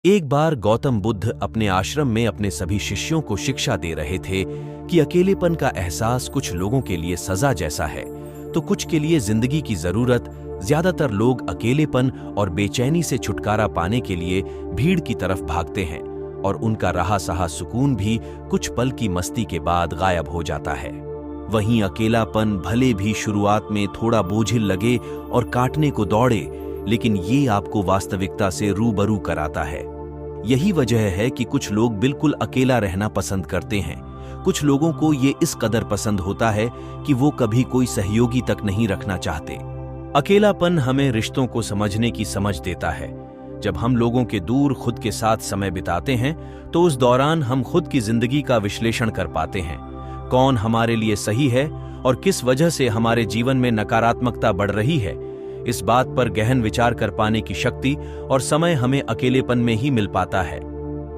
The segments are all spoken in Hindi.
एक बार गौतम बुद्ध अपने आश्रम में अपने सभी शिष्यों को शिक्षा दे रहे थे कि अकेलेपन का एहसास कुछ लोगों के लिए सजा जैसा है तो कुछ के लिए जिंदगी की जरूरत। ज्यादातर लोग अकेलेपन और बेचैनी से छुटकारा पाने के लिए भीड़ की तरफ भागते हैं और उनका रहा सहा सुकून भी कुछ पल की मस्ती के बाद गायब हो जाता है। वहीं अकेलापन भले भी शुरुआत में थोड़ा बोझिल लगे और काटने को दौड़े, लेकिन ये आपको वास्तविकता से रूबरू कराता है। यही वजह है कि कुछ लोग बिल्कुल अकेला रहना पसंद करते हैं। कुछ लोगों को ये इस कदर पसंद होता है कि वो कभी कोई सहयोगी तक नहीं रखना चाहते। अकेलापन हमें रिश्तों को समझने की समझ देता है। जब हम लोगों के दूर खुद के साथ समय बिताते हैं तो उस दौरान हम खुद की जिंदगी का विश्लेषण कर पाते हैं। कौन हमारे लिए सही है और किस वजह से हमारे जीवन में नकारात्मकता बढ़ रही है, इस बात पर गहन विचार कर पाने की शक्ति और समय हमें अकेलेपन में ही मिल पाता है।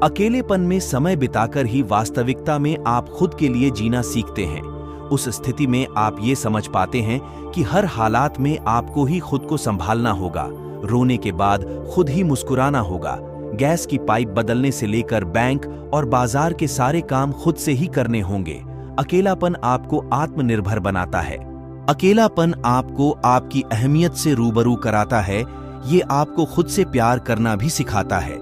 अकेलेपन में समय बिताकर ही वास्तविकता में आप खुद के लिए जीना सीखते हैं। उस स्थिति में आप ये समझ पाते हैं कि हर हालात में आपको ही खुद को संभालना होगा। रोने के बाद खुद ही मुस्कुराना होगा। गैस की पाइप बदलने से लेकर बैंक और बाजार के सारे काम खुद से ही करने होंगे। अकेलापन आपको आत्मनिर्भर बनाता है। अकेलापन आपको आपकी अहमियत से रूबरू कराता है। ये आपको खुद से प्यार करना भी सिखाता है।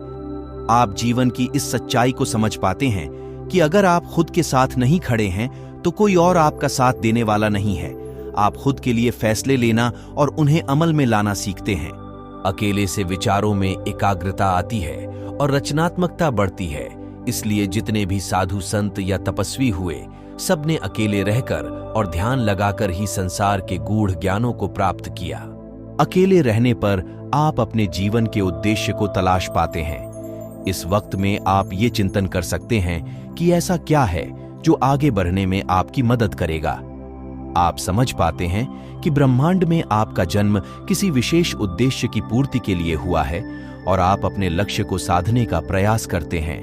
आप जीवन की इस सच्चाई को समझ पाते हैं कि अगर आप खुद के साथ नहीं खड़े हैं तो कोई और आपका साथ देने वाला नहीं है। आप खुद के लिए फैसले लेना और उन्हें अमल में लाना सीखते हैं। अकेले से विचारों में एकाग्रता आती है और रचनात्मकता बढ़ती है। इसलिए जितने भी साधु संत या तपस्वी हुए, सबने अकेले रहकर और ध्यान लगाकर ही संसार के गूढ़ ज्ञानों को प्राप्त किया। अकेले रहने पर आप अपने जीवन के उद्देश्य को तलाश पाते हैं। इस वक्त में आप ये चिंतन कर सकते हैं कि ऐसा क्या है जो आगे बढ़ने में आपकी मदद करेगा। आप समझ पाते हैं कि ब्रह्मांड में आपका जन्म किसी विशेष उद्देश्य की पूर्ति के लिए हुआ है और आप अपने लक्ष्य को साधने का प्रयास करते हैं।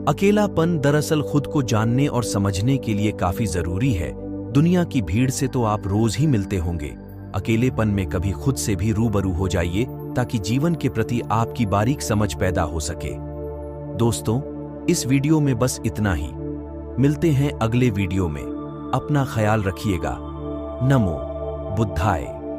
अकेलापन दरअसल खुद को जानने और समझने के लिए काफी जरूरी है। दुनिया की भीड़ से तो आप रोज ही मिलते होंगे। अकेलेपन में कभी खुद से भी रूबरू हो जाइए ताकि जीवन के प्रति आपकी बारीक समझ पैदा हो सके। दोस्तों, इस वीडियो में बस इतना ही। मिलते हैं अगले वीडियो में। अपना ख्याल रखिएगा। नमो बुद्धाय।